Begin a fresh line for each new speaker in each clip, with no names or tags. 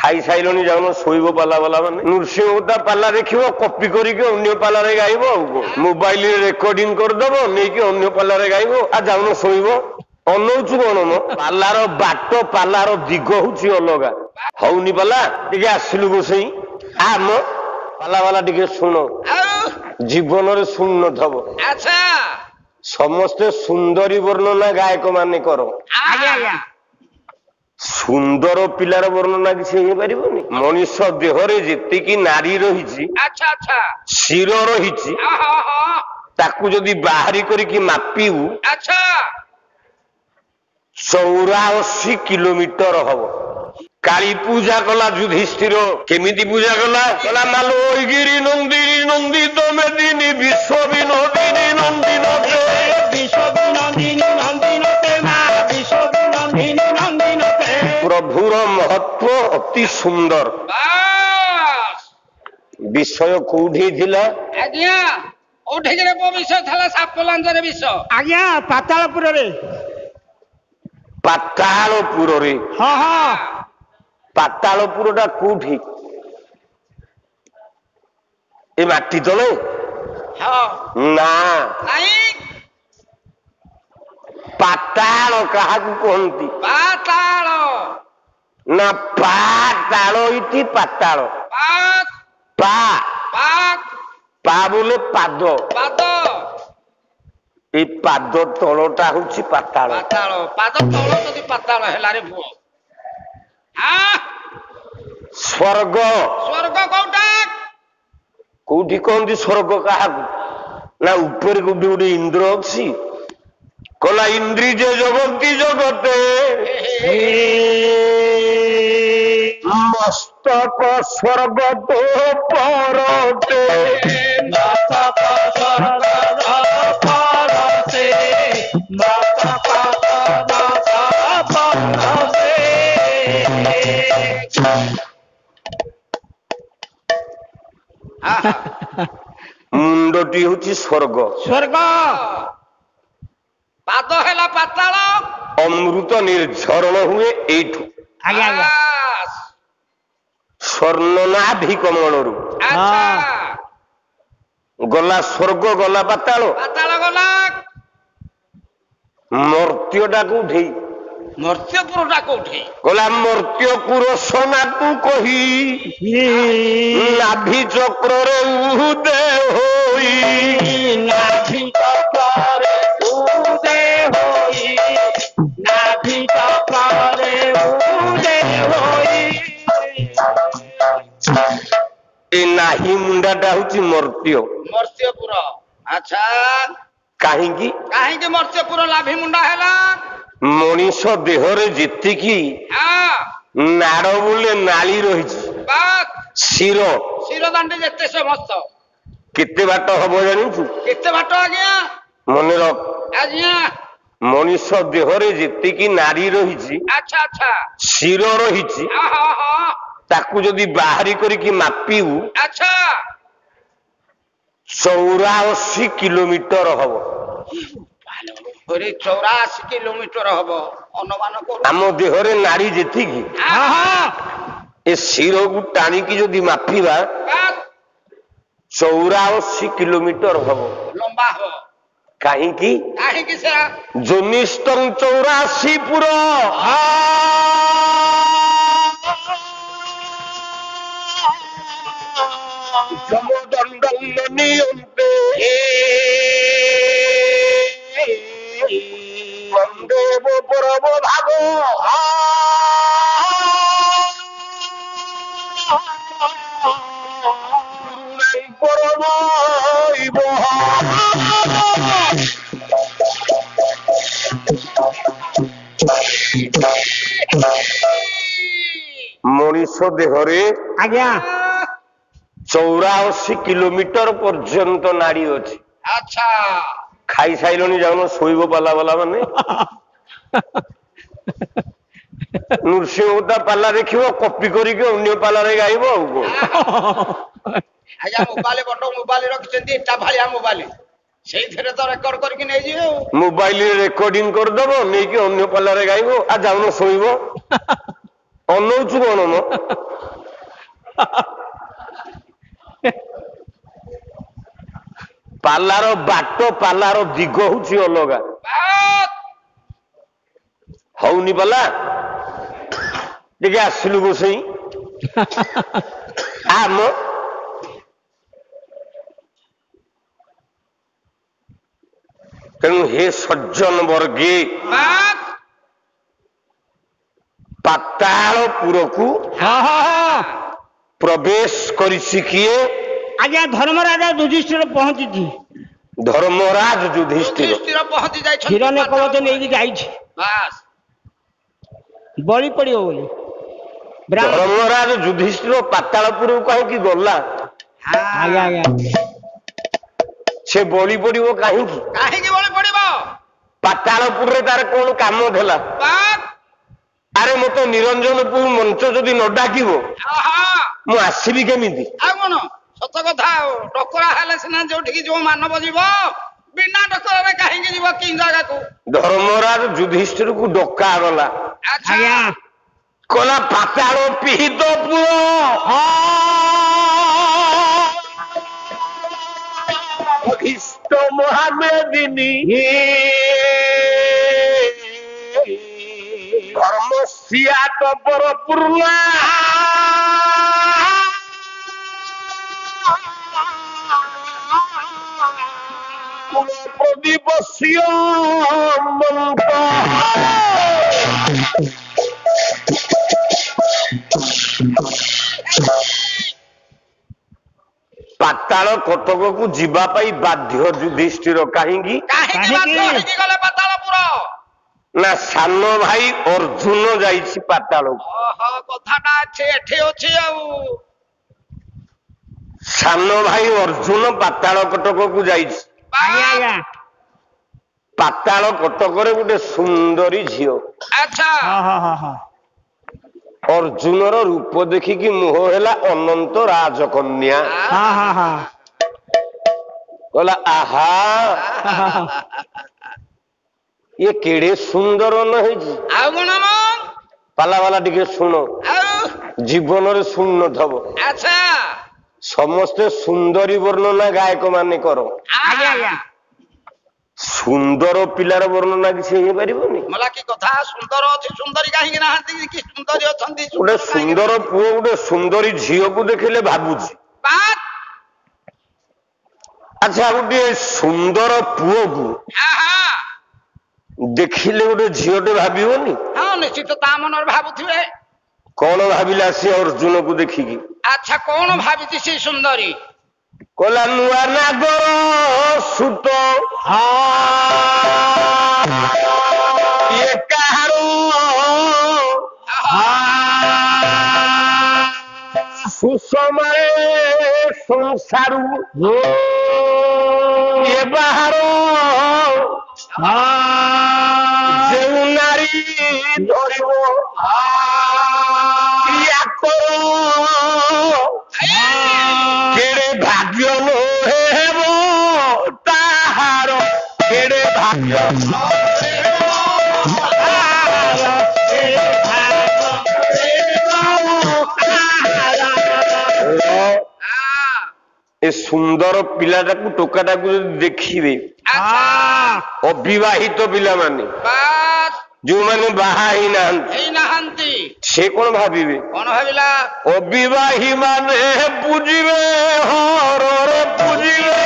ଖାଇ ସାଇଲଣି ଯାଉନ ଶୋଇବ ପାଲା ବାଲା ମାନେ ନୃସିଂହତା ପାଲା ଦେଖିବ କପି କରିକି ଅନ୍ୟ ପାଲାରେ ଗାଇବ ଆଉ କଣ ମୋବାଇଲରେ ରେକର୍ଡିଂ କରିଦବ ନେଇକି ଅନ୍ୟ ପାଲାରେ ଗାଇବ ଆଉ ଯାଉନ ଶୋଇବ ଅନଉଛୁ କଣ ମ ପାଲାର ବାଟ ପାଲାର ଦିଗ ହଉଛି ଅଲଗା ହଉନି ପାଲା ଟିକେ ଆସିଲୁ ଗୋସେଇ ଆମ ପାଲା ବାଲା ଟିକେ ଶୁଣ ଜୀବନରେ ଶୁଣି ନଥବ ସମସ୍ତେ ସୁନ୍ଦରୀ ବର୍ଣ୍ଣନା ଗାୟକ ମାନେ କର ସୁନ୍ଦର ପିଲାର ବର୍ଣ୍ଣନା କିଛି ହେଇପାରିବନି ମଣିଷ ଦେହରେ ଯେତିକି ନାରୀ ରହିଛି ଶିର ରହିଛି ତାକୁ ଯଦି ବାହାରି କରିକି ମାପିବୁ 84 କିଲୋମିଟର ହବ କାଳୀ ପୂଜା କଲା ଯୁଧିଷ୍ଠିର କେମିତି ପୂଜା କଲା କଲା ମାଲୋଇଗିରି ନନ୍ଦିନୀ ନନ୍ଦିତ ମେଦିନୀ ବିଶ୍ୱ ବିନୋଦିନୀ ନନ୍ଦିନତେ ବିଶ୍ୱ ବିନୋଦିନୀ ନନ୍ଦିନତେ ମା ବିଶ୍ୱ ବିନୋଦିନୀ ନନ୍ଦିନତେ ପ୍ରଭୁର ମହତ୍ଵ ଅତି ସୁନ୍ଦର ବିଷୟ କୋଉଠି ଥିଲା
ଆଜ୍ଞା କୋଉଠିରେ ବିଷୟ ଥିଲା ସାପ ଲାଞ୍ଜରେ ବିଷ
ଆଜ୍ଞା ପାତାଳପୁରରେ
ପାତାଳପୁରରେ
ହଁ ହଁ
ପାତାଳପୁର ଟା କୋଉଠି ଏ ମାଟି ତଳେ ନା ପାତାଳ କାହାକୁ କୁହନ୍ତି
ପାତାଳ
ନା ପାତାଳ ଇତି ପାତାଳ ପା ପା ବୋଲେ ପାଦ এই ପାଦ ତଳଟା ହଉଛି ପାତାଳ
ପାଦ ତଳ ଯଦି ପାତାଳ ହେଲା ରେ ପୁଅ
ସ୍ୱର୍ଗ
କୋଉଟା
କୋଉଠି କହନ୍ତି ସ୍ୱର୍ଗ କାହାକୁ ନା ଉପରେ କୋଉଠି ଗୋଟେ ଇନ୍ଦ୍ର ଅଛି କଲା ଇନ୍ଦ୍ରୀ ଯେ ଜଗନ୍ତି ଜଗତେ ମସ୍ତକ ସ୍ୱର୍ଗ ତ ପରତେ ମସ୍ତକ ସ୍ୱର୍ଗ ମୁଣ୍ଡଟି ହଉଛି ସ୍ୱର୍ଗ
ପାଦ ହେଲା ପାତାଳ
ଅମୃତ ନିର୍ଝରଣ ହୁଏ ଏଇଠୁ ସ୍ୱର୍ଣ୍ଣନାଭି କମଳରୁ ଗଲା ସ୍ୱର୍ଗ ଗଲା ପାତାଳ
ଗଲା
ମର୍ତ୍ତ୍ୟଟା କୋଉଠି
ମର୍ତ୍ତ୍ୟପୁରଟା କୋଉଠି
ଗଲା ମର୍ତ୍ତ୍ୟପୁର ସୋନାକୁ କହି ନାଭି ଚକ୍ରରେ ଉଦେ ହୋଇ ନାଭି ଚକ୍ରରେ ଉଦେ ହୋଇ ନାଭି ଚକ୍ରରେ ଉଦେ ହୋଇ ଏ ନାହିଁ ମୁଣ୍ଡାଟା ହଉଛି ମର୍ତ୍ତ୍ୟପୁର
ଆଚ୍ଛା
କାହିଁକି
ମର୍ତ୍ତ୍ୟପୁର ଲାଭି ମୁଣ୍ଡା ହେଲା
ମଣିଷ ଦେହରେ ଯେତିକି ନାଡ ବୋଲେ ନାଳି ରହିଛି ଶିର
ଦାଣ୍ଡି ଯେତେ ସମସ୍ତ
କେତେ ବାଟ ହବ ଜାଣିଛୁ
କେତେ ବାଟ ଆଜ୍ଞା
ମନେ ରଖ
ଆଜ୍ଞା
ମଣିଷ ଦେହରେ ଯେତିକି ନାରୀ ରହିଛି ଶିର ରହିଛି ତାକୁ ଯଦି ବାହାରି କରିକି ମାପିବୁ 84 କିଲୋମିଟର ହବ
84 କିଲୋମିଟର ହବ ଅନୁମାନ କରୁ
ଆମ ଦେହରେ ନାରୀ ଯେତିକି ଏ ଶିରକୁ ଟାଣିକି ଯଦି ମାପିବା 84 କିଲୋମିଟର ହବ
ଲମ୍ବା ହବ
କାହିଁକି
ସେ
ଜନିଷ୍ଟଂ 84 ପୁର ନିୟନ୍ତେ ଦେବ ପରବ ଭାଗ ପରବ ମଣିଷ ଦେହରେ 84 କିଲୋମିଟର ପର୍ଯ୍ୟନ୍ତ ନାଡି ଅଛି ଖାଇ ସାଇଲଣି ଯାଉନ ଶୋଇବ ପାଲା ବାଲା ମାନେ ନୃସିଂହତା ପାଲା ଦେଖିବ କପି କରିକି ଅନ୍ୟ ପାଲାରେ ଗାଇବ ଆଉ କଣ
ଆଜ୍ଞା ମୋବାଇଲ ବଡ ମୋବାଇଲ ରଖିଛନ୍ତି ଏଟା ଭଳିଆ ମୋବାଇଲ ସେଇଥିରେ ତ ରେକର୍ଡ କରିକି ନେଇଯିବେ
ମୋବାଇଲରେ ରେକର୍ଡିଂ କରିଦବ ନେଇକି ଅନ୍ୟ ପାଲାରେ ଗାଇବ ଆଉ ଯାଉନ ଶୋଇବ ଅନଉଛୁ କଣ ମ ପାଲାର ବାଟ ପାଲାର ଦିଗ ହଉଛି ଅଲଗା।
ବାସ୍।
ହଉନି ପାଲା ଟିକେ ଆସିଲୁ ଗୋସେଇ ଆମ ତେଣୁ ହେ ସଜ୍ଜନ ବର୍ଗେ
ବାସ୍।
ପାତାଳପୁରକୁ ପ୍ରବେଶ କରିଛି କିଏ?
ଆଜ୍ଞା ଧର୍ମରାଜା ଯୁଧିଷ୍ଠିର ପହଞ୍ଚିଛି।
ଧର୍ମରାଜ ଯୁଧିଷ୍ଠିର
ଯୁଧିଷ୍ଠିର ପହଞ୍ଚି ଯାଇଛନ୍ତି
ହିରଣ୍ୟ କବଚ ନେଇକି ଯାଇଛି
ବାସ୍।
ବଳି ପଡିବ ବୋଲି।
ଧର୍ମରାଜ ଯୁଧିଷ୍ଠିର ପାତାଳପୁରକୁ କାହିଁକି ଗଲା?
ଆଜ୍ଞା ଆଜ୍ଞା
ସେ ବଳି ପଡିବ କାହିଁକି?
କାହିଁକି ବଳି ପଡିବ?
ପାତାଳପୁରରେ ତାର କଣ କାମ ଥିଲା?
ବାସ୍।
ଆରେ ମତେ ନିରଞ୍ଜନପୁର ମଞ୍ଚ ଯଦି ନ ଡାକିବ
ଆହା।
ମୁଁ ଆସିବି କେମିତି?
ଆଉ କଣ ସତ କଥା। ଡକରା ହେଲେ ସିନା ଯୋଉଠିକି ଯିବ ମାନବ ଯିବ, ବିନା ଡକରାରେ କାହିଁକି ଯିବ କି ଜାଗାକୁ?
ଧର୍ମରାଜ ଯୁଧିଷ୍ଠିରକୁ ଡକା ଗଲା।
ଆଚ୍ଛା।
ଆଜ୍ଞା
କଲା ପାତାଳ ପିହିତ ପୁଅ ଅଭିଷ୍ଟ ମହାମେଦିନୀ ଧର୍ମସିଆ ତପର ପୂର୍ଣ୍ଣା প্রদীপ মন্ত ପାତାଳ କଟକକୁ ଯିବା ପାଇଁ ବାଧ୍ୟ ଯୁଧିଷ୍ଠିର। କାହିଁକି?
କାହିଁକି ବାଧ୍ୟ ହେଇକି ଗଲେ ପାତାଳପୁର?
ନା ସାନ ଭାଇ ଅର୍ଜୁନ ଯାଇଛି ପାତାଳକୁ।
ଓହୋ କଥାଟା ଅଛି ଏଠି ଅଛି ଆଉ।
ସାନ ଭାଇ ଅର୍ଜୁନ ପାତାଳ କଟକକୁ ଯାଇଛି।
ଆଜ୍ଞା ଆଜ୍ଞା
ପାତାଳ କଟକରେ ଗୋଟେ ସୁନ୍ଦରୀ ଝିଅ।
ଆଚ୍ଛା।
ଅର୍ଜୁନର ରୂପ ଦେଖିକି ମୋହ ହେଲା ଅନନ୍ତ ରାଜକନ୍ୟା। କହିଲା ଆହା ଇଏ କେଡେ ସୁନ୍ଦର ନ ହେଇଛି।
ଆଉ କଣ ମ?
ପାଲା ବାଲା ଟିକେ ଶୁଣ,
ଆଉ
ଜୀବନରେ ଶୁଣି ନଥବ।
ଆଚ୍ଛା।
ସମସ୍ତେ ସୁନ୍ଦରୀ ବର୍ଣ୍ଣନା ଗାୟକ ମାନେ କର।
ଆଜ୍ଞା ଆଜ୍ଞା
ସୁନ୍ଦର ପିଲାର ବର୍ଣ୍ଣନା କିଛି ହେଇପାରିବନି।
ମଲା କି କଥା। ସୁନ୍ଦର ଅଛି, ସୁନ୍ଦରୀ କାହିଁକି ନାହାନ୍ତି? କି ସୁନ୍ଦରୀ ଅଛନ୍ତି?
ଗୋଟେ ସୁନ୍ଦର ପୁଅ ଗୋଟେ ସୁନ୍ଦରୀ ଝିଅକୁ ଦେଖିଲେ ଭାବୁଛି।
ବାସ୍।
ଆଚ୍ଛା ଗୋଟେ ସୁନ୍ଦର ପୁଅକୁ
ଆହା।
ଦେଖିଲେ ଗୋଟେ ଝିଅଟେ ଭାବିବନି?
ହଁ ନିଶ୍ଚିତ ତା ମନରେ ଭାବୁଥିବେ।
କଣ ଭାବିଲା ସେ ଅର୍ଜୁନକୁ ଦେଖିକି?
ଆଚ୍ଛା କଣ ଭାବିଛି ସେ ସୁନ୍ଦରୀ?
କହିଲା ନୂଆ ନାଗର ସୁତ ଇଏ କାହାର ସୁଷମାଏ ସଂସାରୁ ଇଏ ବାହାର ଯେଉଁ ନାରୀ ଧରିବ କ୍ରିୟା କର କେଡେ ଭାଗ୍ୟ ନ ହେବ ତାହାର କେଡେ ଭାଗ୍ୟ ଏ ସୁନ୍ଦର ପିଲାଟାକୁ ଟୋକାଟାକୁ ଯଦି ଦେଖିବେ ଅବିବାହିତ ପିଲାମାନେ ଯୋଉମାନେ ବାହା ହେଇନାହାନ୍ତି ସେ କଣ ଭାବିବେ?
କଣ ଭାବିଲା?
ଅବିବାହୀ ମାନେ ବୁଝିବେ ହରରେ ବୁଝିବେ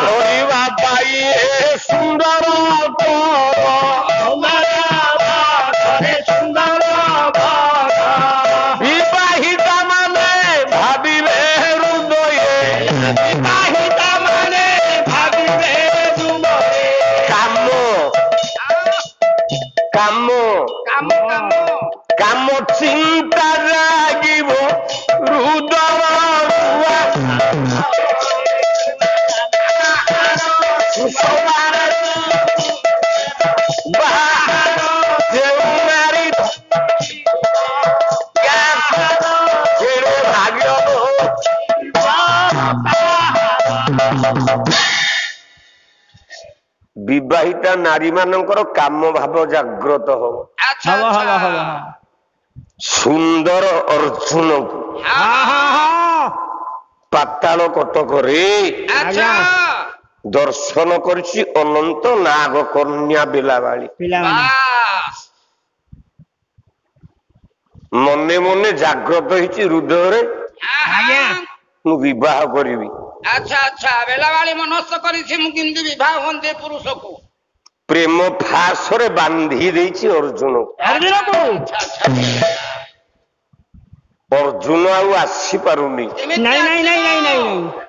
ଧରିବା ପାଇ ସୁନ୍ଦର ବିବାହିତା ମାନେ ଭାବିବେ ହୃଦୟ କାମ
କାମ କାମ
କାମ ଚିନ୍ତା ଲାଗିବ ହୃଦୟ ବିବାହିତା ନାରୀ ମାନଙ୍କର କାମ ଭାବ ଜାଗ୍ରତ ହବ।
ଆଚ୍ଛା
ସୁନ୍ଦର ଅର୍ଜୁନକୁ ପାତାଳ କଟକରେ
ଆଚ୍ଛା
ଦର୍ଶନ କରିଛି ଅନନ୍ତ ନାଗ କନ୍ୟା ବେଲାବାଳି।
ପିଲାମାନେ
ବାସ୍
ମନେ ମନେ ଜାଗ୍ରତ ହେଇଛି ହୃଦୟରେ
ଆଜ୍ଞା।
ମୁଁ ବିବାହ କରିବି।
ଆଚ୍ଛା ଆଚ୍ଛା ବେଲାବାଳି ମନସ୍ଥ କରିଛି ମୁଁ କେମିତି ବିବାହ ହୁଅନ୍ତି ଏ ପୁରୁଷକୁ।
ପ୍ରେମ ଫାସରେ ବାନ୍ଧି ଦେଇଛି ଅର୍ଜୁନ।
ଅର୍ଜୁନକୁ
ଆଚ୍ଛା ଆଚ୍ଛା
ଅର୍ଜୁନ ଆଉ ଆସିପାରୁନି।
ଏମିତି
ନାଇଁ ନାଇଁ ନାଇଁ ନାଇଁ ନାଇଁ ନାଇଁ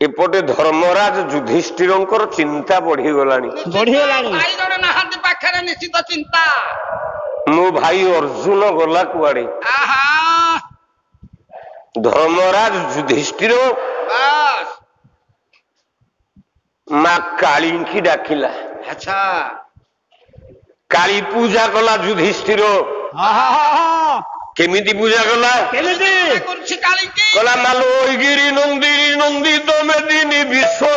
ଏପଟେ ଧର୍ମରାଜ ଯୁଧିଷ୍ଠିରଙ୍କର ଚିନ୍ତା ବଢିଗଲାଣି।
ନିଶ୍ଚିତ,
ବଢିଗଲାଣି।
ଭାଇ ଜଣେ ନାହାନ୍ତି ପାଖରେ ନିଶ୍ଚିତ ଚିନ୍ତା।
ମୋ ଭାଇ ଅର୍ଜୁନ ଗଲା କୁଆଡେ?
ଆହା
ଧର୍ମରାଜ ଯୁଧିଷ୍ଠିର
ବାସ୍
ମା କାଳୀଙ୍କି ଡାକିଲା।
ଆଚ୍ଛା
କାଳୀ ପୂଜା କଲା ଯୁଧିଷ୍ଠିର। କେମିତି ପୂଜା କଲା?
କେମିତି
କରୁଛି କାଳିକି
କଲା ମାଲୋ ଗିରି ନନ୍ଦିନୀ ନନ୍ଦିତ ମେଦିନୀ ବିଶ୍ୱ